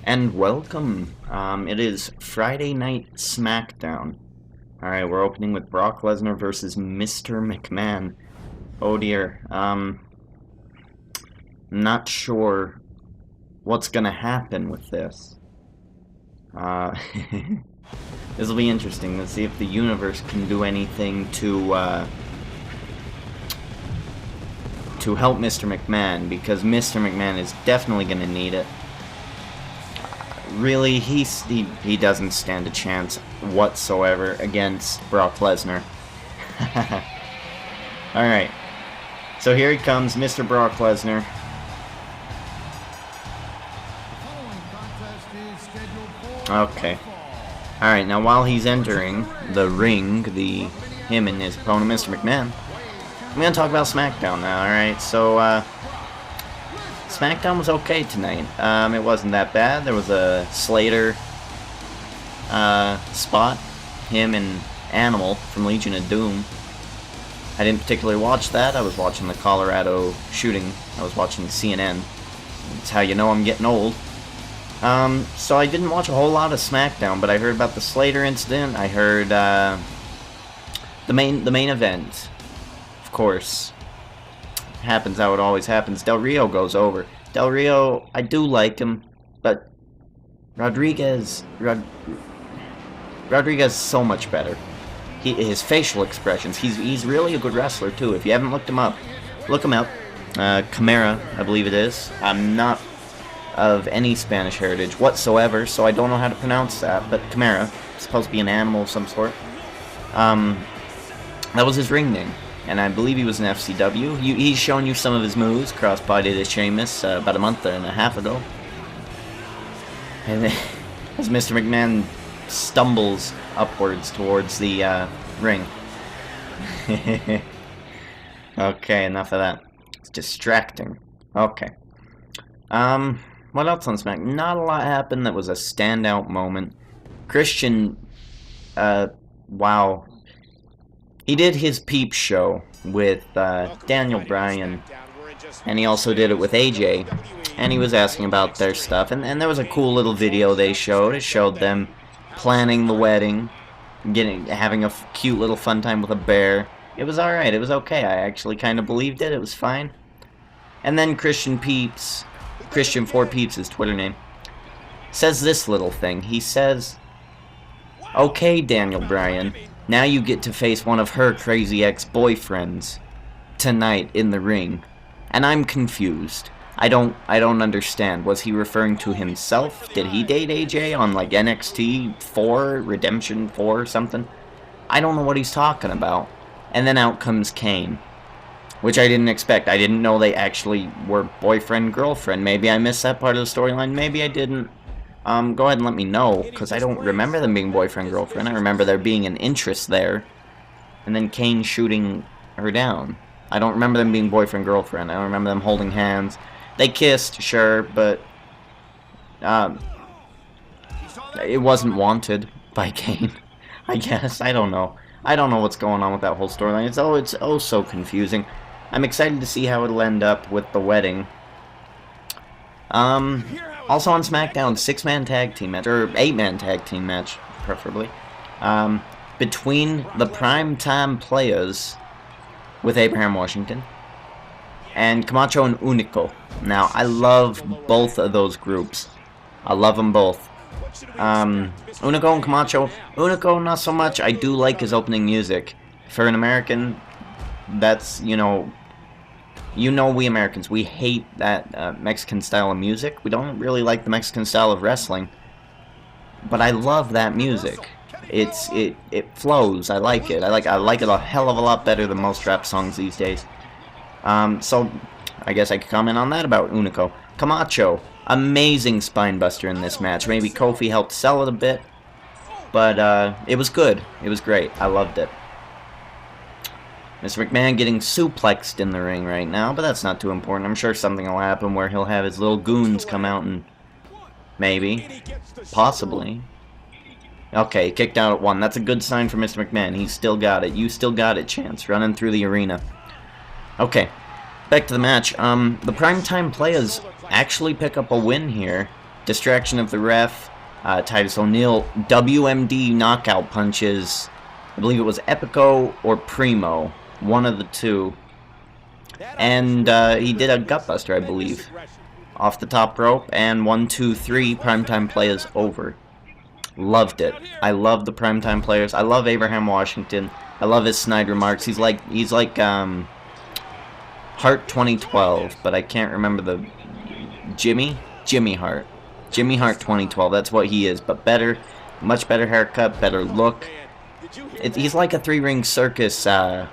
And welcome. It is Friday Night Smackdown. Alright, we're opening with Brock Lesnar versus Mr. McMahon. Oh dear. Not sure what's gonna happen with this. This will be interesting. Let's see if the universe can do anything to help Mr. McMahon, because Mr. McMahon is definitely gonna need it. Really, he doesn't stand a chance whatsoever against Brock Lesnar. Alright, so here he comes, Mr. Brock Lesnar. Okay. Alright, now while he's entering the ring, him and his opponent, Mr. McMahon, I'm gonna talk about Smackdown now, alright? So, Smackdown was okay tonight. It wasn't that bad. There was a Slater spot, him and Animal from Legion of Doom. I didn't particularly watch that. I was watching the Colorado shooting. I was watching CNN. That's how you know I'm getting old. So I didn't watch a whole lot of Smackdown, but I heard about the Slater incident. I heard the main event, of course. Happens how it always happens. Del Rio goes over. Del Rio, I do like him, but Rodriguez is so much better. His facial expressions, he's really a good wrestler too. If you haven't looked him up, look him up. Chimera, I believe it is. I'm not of any Spanish heritage whatsoever, so I don't know how to pronounce that, but Chimera, supposed to be an animal of some sort. That was his ring name. And I believe he was an FCW. He's shown you some of his moves, crossbody to Sheamus about a month and a half ago. And as Mr. McMahon stumbles upwards towards the ring. Okay, enough of that. It's distracting. Okay. What else on Smack? Not a lot happened that was a standout moment. Christian, wow. He did his peep show with Daniel Bryan, and he also did it with AJ, and he was asking about their stuff, and there was a cool little video they showed. It showed them planning the wedding, having a cute little fun time with a bear. It was alright, it was okay. I actually kind of believed it, it was fine. And then Christian 4 Peeps, his Twitter name, says this little thing. He says, "Okay, Daniel Bryan, now you get to face one of her crazy ex-boyfriends tonight in the ring." And I'm confused. I don't understand. Was he referring to himself? Did he date AJ on like NXT 4, Redemption 4 or something? I don't know what he's talking about. And then out comes Kane, which I didn't expect. I didn't know they actually were boyfriend-girlfriend. Maybe I missed that part of the storyline. Maybe I didn't. Go ahead and let me know, because I don't remember them being boyfriend-girlfriend. I remember there being an interest there, and then Kane shooting her down. I don't remember them being boyfriend-girlfriend. I don't remember them holding hands. They kissed, sure, but it wasn't wanted by Kane, I guess. I don't know. I don't know what's going on with that whole storyline. It's oh so confusing. I'm excited to see how it'll end up with the wedding. Also on SmackDown, 6-man tag team match, or 8-man tag team match, preferably, between the Primetime Players with Abraham Washington and Camacho and Unico. Now, I love both of those groups. I love them both. Unico and Camacho. Unico, not so much. I do like his opening music. For an American, that's, you know, we Americans, we hate that Mexican style of music. We don't really like the Mexican style of wrestling. But I love that music. It flows. I like it. I like it a hell of a lot better than most rap songs these days. So I guess I could comment on that about Unico. Camacho, amazing spine buster in this match. Maybe Kofi helped sell it a bit, but it was good. It was great. I loved it. Mr. McMahon getting suplexed in the ring right now, but that's not too important. I'm sure something will happen where he'll have his little goons come out and maybe, possibly. Okay, kicked out at 1. That's a good sign for Mr. McMahon. He's still got it. You still got it, Chance. Running through the arena. Okay, back to the match. The Primetime Players actually pick up a win here. Distraction of the ref. Titus O'Neil, WMD knockout punches. I believe it was Epico or Primo, one of the two. And he did a gutbuster, I believe, off the top rope. And 1, 2, 3, primetime play is over. Loved it. I love the primetime players. I love Abraham Washington. I love his snide remarks. He's like Hart 2012, but I can't remember the Jimmy Hart. Jimmy Hart 2012, that's what he is, but better, much better haircut, better look. He's like a three-ring circus guy.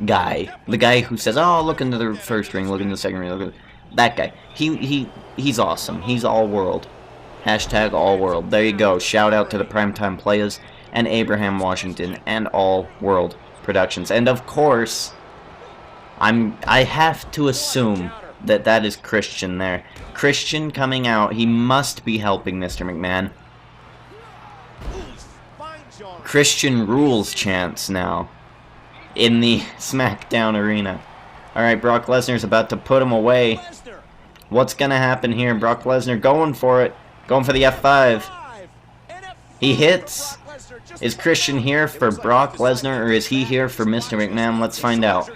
The guy who says, oh, look into the first ring, look into the second ring, look at that guy. He's awesome. He's all world. Hashtag all world. There you go. Shout out to the primetime players and Abraham Washington and all world productions. And of course, I have to assume that is Christian there. Christian coming out. He must be helping Mr. McMahon. Christian rules chants now in the Smackdown arena. Alright, Brock Lesnar's about to put him away. What's gonna happen here? Brock Lesnar going for it. Going for the F5. He hits. Is Christian here for Brock Lesnar, or is he here for Mr. McMahon? Let's find out.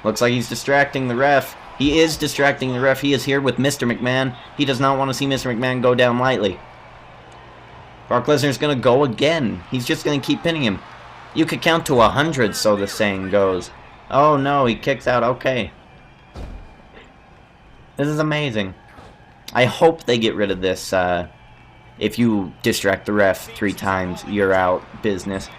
Looks like he's distracting the ref. He is distracting the ref. He is here with Mr. McMahon. He does not want to see Mr. McMahon go down lightly. Brock Lesnar's going to go again. He's just going to keep pinning him. You could count to 100, so the saying goes. Oh no, he kicks out. Okay. This is amazing. I hope they get rid of this. If you distract the ref 3 times, you're out business.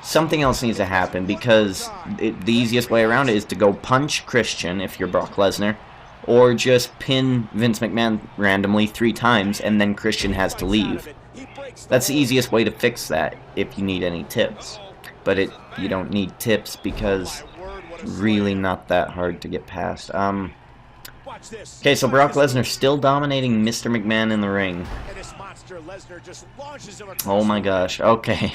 Something else needs to happen, because the easiest way around it is to go punch Christian if you're Brock Lesnar, or just pin Vince McMahon randomly 3 times and then Christian has to leave. That's the easiest way to fix that if you need any tips. But you don't need tips because it's really not that hard to get past. Okay, so Brock Lesnar still dominating Mr. McMahon in the ring. Oh my gosh, okay.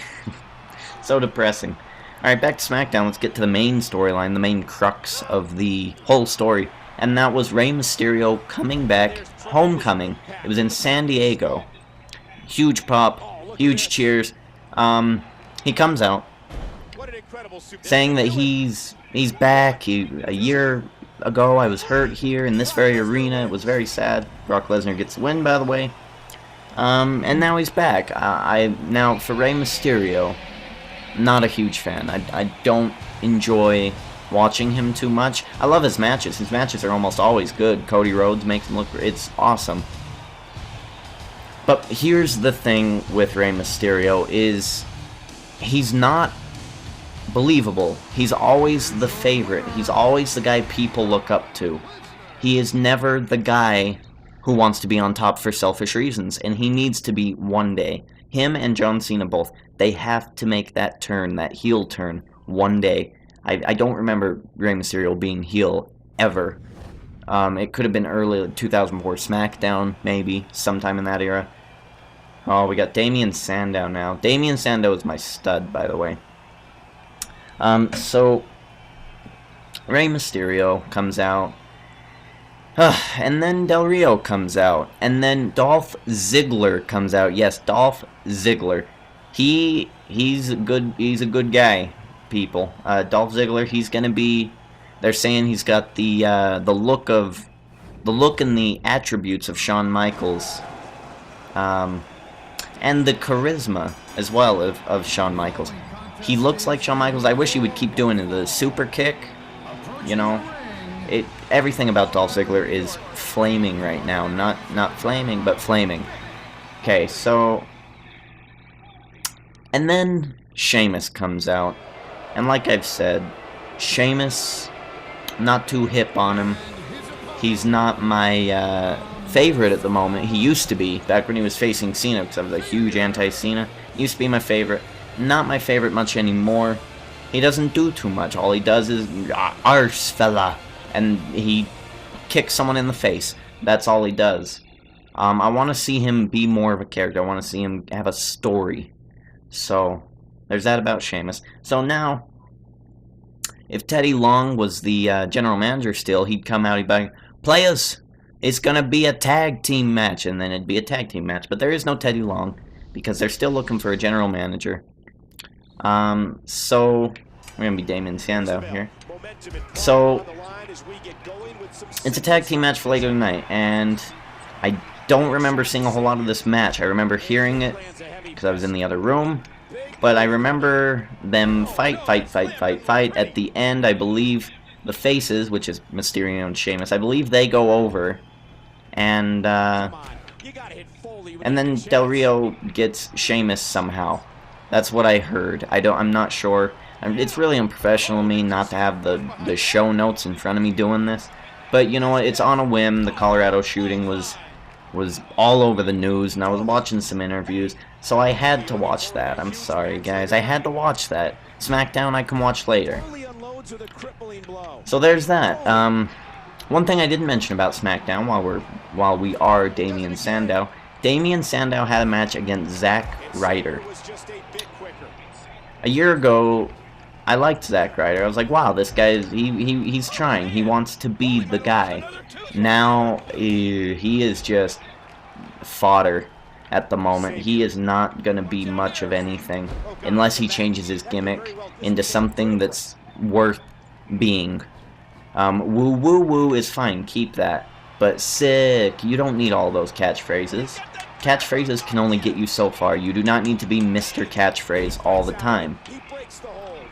So depressing. Alright, back to SmackDown. Let's get to the main storyline, the main crux of the whole story. And that was Rey Mysterio coming back, homecoming. It was in San Diego. Huge pop, huge cheers. He comes out saying that he's back. A year ago I was hurt here in this very arena. It was very sad. Brock Lesnar gets the win, by the way. And now he's back. Now, for Rey Mysterio, not a huge fan. I don't enjoy watching him too much. I love his matches. His matches are almost always good. Cody Rhodes makes him look... It's awesome. But here's the thing with Rey Mysterio is he's not believable. He's always the favorite. He's always the guy people look up to. He is never the guy who wants to be on top for selfish reasons, and he needs to be one day. Him and John Cena both. They have to make that turn, that heel turn, one day. I don't remember Rey Mysterio being heel, ever. It could have been early 2004 SmackDown, maybe, sometime in that era. Oh, we got Damien Sandow now. Damien Sandow is my stud, by the way. So, Rey Mysterio comes out. And then Del Rio comes out. And then Dolph Ziggler comes out. Yes, Dolph Ziggler. He's a good guy, people. Dolph Ziggler, he's gonna be... They're saying he's got the look and the attributes of Shawn Michaels. And the charisma, as well, of Shawn Michaels. He looks like Shawn Michaels. I wish he would keep doing the super kick. You know? Everything about Dolph Ziggler is flaming right now. Not flaming, but flaming. Okay, so... And then Sheamus comes out. And like I've said, Sheamus, not too hip on him. He's not my favorite at the moment. He used to be, back when he was facing Cena, because I was a huge anti-Cena. He used to be my favorite. Not my favorite much anymore. He doesn't do too much. All he does is, arse fella. And he kicks someone in the face. That's all he does. I want to see him be more of a character. I want to see him have a story. So, there's that about Sheamus. So now, if Teddy Long was the general manager still, he'd come out, he'd be like, players, it's going to be a tag team match, and then it'd be a tag team match. But there is no Teddy Long, because they're still looking for a general manager. So, we're going to be Damien Sandow here. So, it's a tag team match for later tonight, and I don't remember seeing a whole lot of this match. I remember hearing it, because I was in the other room. But I remember them fight. At the end, I believe the faces, which is Mysterio and Sheamus, I believe they go over. And then Del Rio gets Sheamus somehow. That's what I heard. I'm not sure. It's really unprofessional of me not to have the show notes in front of me doing this. But you know what? It's on a whim. The Colorado shooting was all over the news, and I was watching some interviews, so I had to watch that. I'm sorry, guys. I had to watch that. Smackdown I can watch later. So there's that. One thing I didn't mention about Smackdown while we are Damien Sandow. Damien Sandow had a match against Zack Ryder. A year ago, I liked Zack Ryder. I was like, wow, this guy he's trying. He wants to be the guy. Now he is just fodder at the moment. He is not going to be much of anything unless he changes his gimmick into something that's worth being. Woo woo woo is fine, keep that. But sick, you don't need all those catchphrases. Catchphrases can only get you so far. You do not need to be Mr. Catchphrase all the time.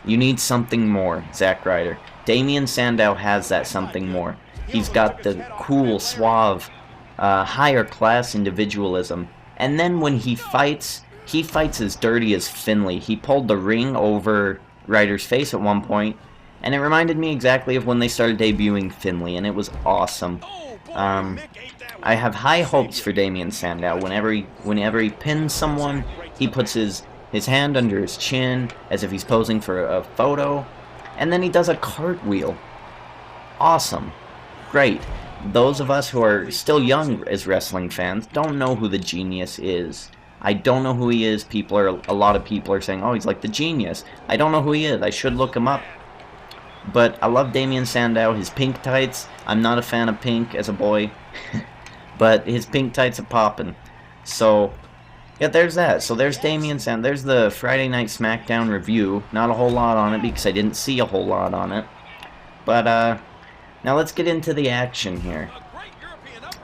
You need something more, Zack Ryder. Damien Sandow has that something more. He's got the cool, suave, higher class individualism. And then when he fights as dirty as Finlay. He pulled the ring over Ryder's face at one point, and it reminded me exactly of when they started debuting Finlay, and it was awesome. I have high hopes for Damien Sandow. Whenever he pins someone, he puts his hand under his chin as if he's posing for a photo, and then he does a cartwheel. Awesome. Great. Those of us who are still young as wrestling fans don't know who the Genius is. I don't know who he is. A lot of people are saying, oh, he's like the Genius. I don't know who he is. I should look him up. But I love Damien Sandow. His pink tights. I'm not a fan of pink as a boy. But his pink tights are popping. So, yeah, there's that. So there's Damien Sandow. There's the Friday Night Smackdown review. Not a whole lot on it because I didn't see a whole lot on it. But, now let's get into the action here.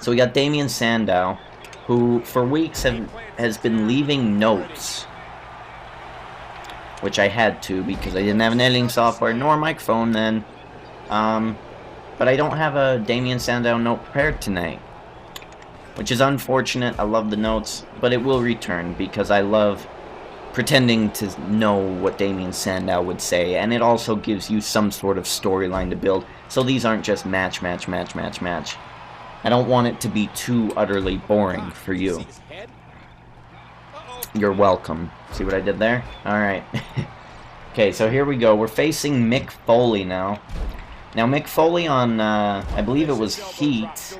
So we got Damien Sandow, who for weeks has been leaving notes. Which I had to because I didn't have an editing software nor a microphone then. But I don't have a Damien Sandow note prepared tonight. Which is unfortunate. I love the notes, but it will return because I love pretending to know what Damien Sandow would say, and it also gives you some sort of storyline to build, so these aren't just match. I don't want it to be too utterly boring for you. You're welcome. See what I did there? Alright. Okay, so here we go. We're facing Mick Foley now. Now, Mick Foley on, I believe it was Heat.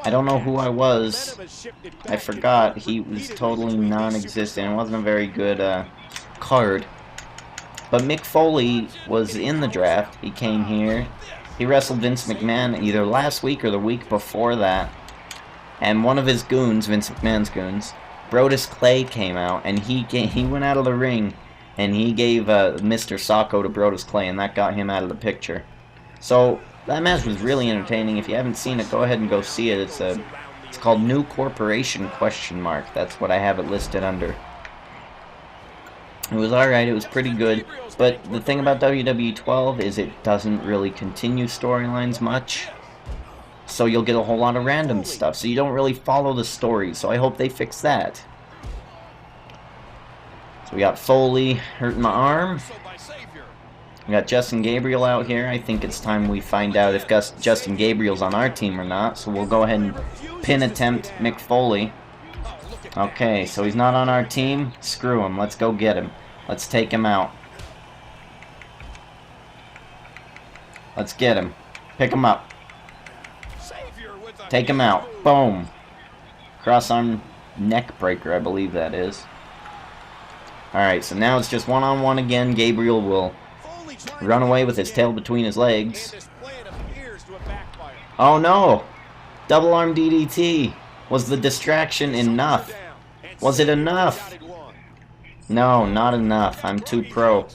I don't know who I was. I forgot. He was totally non-existent. It wasn't a very good card. But Mick Foley was in the draft. He came here. He wrestled Vince McMahon either last week or the week before that. And one of his goons, Vince McMahon's goons, Brodus Clay, came out. And he went out of the ring. And he gave Mr. Sacco to Brodus Clay. And that got him out of the picture. So that match was really entertaining. If you haven't seen it, go ahead and go see it. It's called New Corporation ? That's what I have it listed under. It was alright, it was pretty good. But the thing about WWE 12 is it doesn't really continue storylines much. So you'll get a whole lot of random stuff. So you don't really follow the story. So I hope they fix that. So we got Foley hurting my arm. We got Justin Gabriel out here. I think it's time we find out if Justin Gabriel's on our team or not. So we'll go ahead and pin attempt Mick Foley. Okay, so he's not on our team. Screw him. Let's go get him. Let's take him out. Let's get him. Pick him up. Take him out. Boom. Cross-arm neck breaker, I believe that is. Alright, so now it's just one-on-one again. Gabriel will run away with his tail between his legs. Oh no! Double arm DDT! Was the distraction enough? Was it enough? No, not enough. I'm too pro.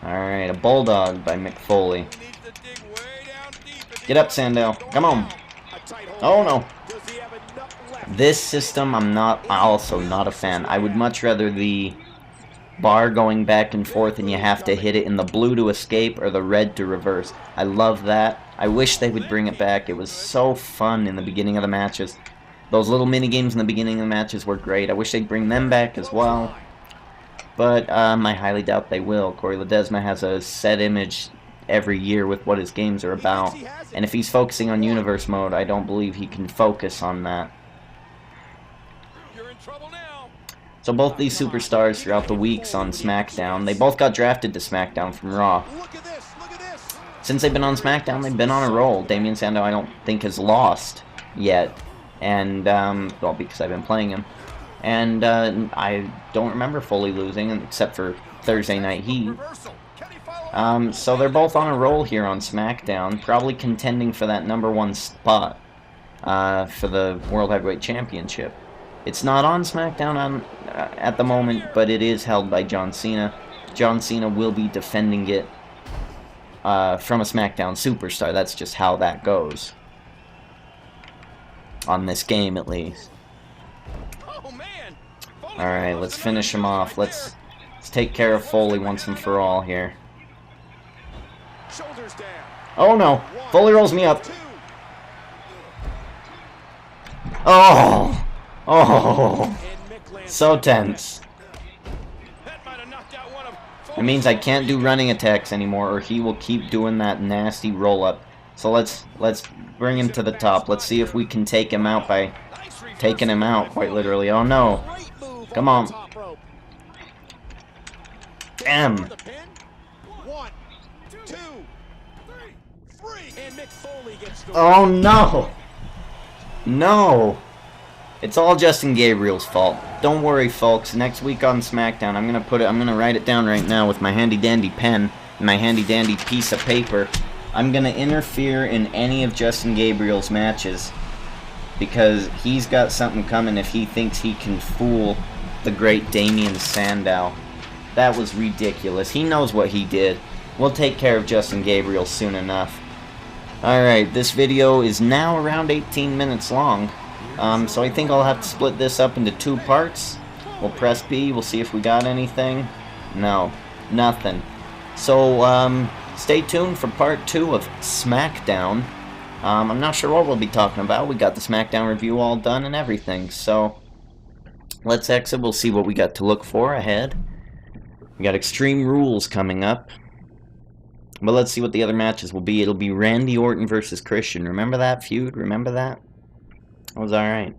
Alright, a bulldog by Mick Foley. Get up, Sandow. Come on. Oh no. This system I'm also not a fan. I would much rather the bar going back and forth and you have to hit it in the blue to escape or the red to reverse. I love that. I wish they would bring it back. It was so fun in the beginning of the matches. Those little mini games in the beginning of the matches were great. I wish they'd bring them back as well. But I highly doubt they will. Corey Ledesma has a set image every year with what his games are about. And if he's focusing on Universe Mode, I don't believe he can focus on that. So both these superstars throughout the weeks on Smackdown, they both got drafted to Smackdown from Raw. Since they've been on Smackdown, they've been on a roll. Damien Sandow, I don't think, has lost yet. And, well, because I've been playing him. And I don't remember Foley losing, except for Thursday Night Heat. So they're both on a roll here on SmackDown, probably contending for that #1 spot for the World Heavyweight Championship. It's not on SmackDown at the moment, but it is held by John Cena. John Cena will be defending it from a SmackDown superstar. That's just how that goes. On this game, at least. Alright, let's finish him off. Let's take care of Foley once and for all here. Oh no! Foley rolls me up. Oh! Oh! So tense. It means I can't do running attacks anymore, or he will keep doing that nasty roll-up. So let's bring him to the top. Let's see if we can take him out by taking him out, quite literally. Oh no! Come on. Damn. Oh no! No! It's all Justin Gabriel's fault. Don't worry, folks. Next week on SmackDown, I'm gonna write it down right now with my handy dandy pen and my handy dandy piece of paper. I'm gonna interfere in any of Justin Gabriel's matches because he's got something coming if he thinks he can fool the great Damien Sandow. That was ridiculous. He knows what he did. We'll take care of Justin Gabriel soon enough. Alright, this video is now around 18 minutes long. So I think I'll have to split this up into 2 parts. We'll press B, we'll see if we got anything. No, nothing. So, stay tuned for part 2 of SmackDown. I'm not sure what we'll be talking about. We got the SmackDown review all done and everything, so let's exit. We'll see what we got to look for ahead. We got Extreme Rules coming up. But let's see what the other matches will be. It'll be Randy Orton versus Christian. Remember that feud? Remember that? That was alright.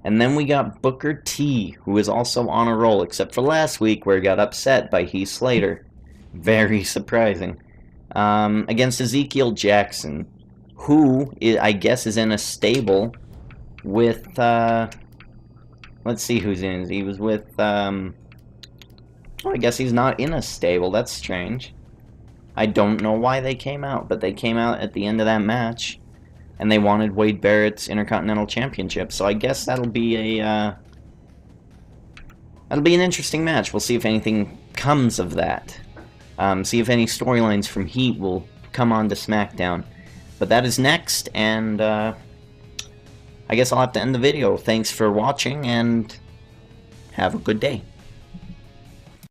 And then we got Booker T, who is also on a roll, except for last week where he got upset by Heath Slater. Very surprising. Against Ezekiel Jackson, who I guess is in a stable with, let's see who's in. He was with, well, I guess he's not in a stable. That's strange. I don't know why they came out, but they came out at the end of that match, and they wanted Wade Barrett's Intercontinental Championship. So I guess that'll be an interesting match. We'll see if anything comes of that. See if any storylines from Heat will come on to SmackDown. But that is next, and I guess I'll have to end the video. Thanks for watching, and have a good day.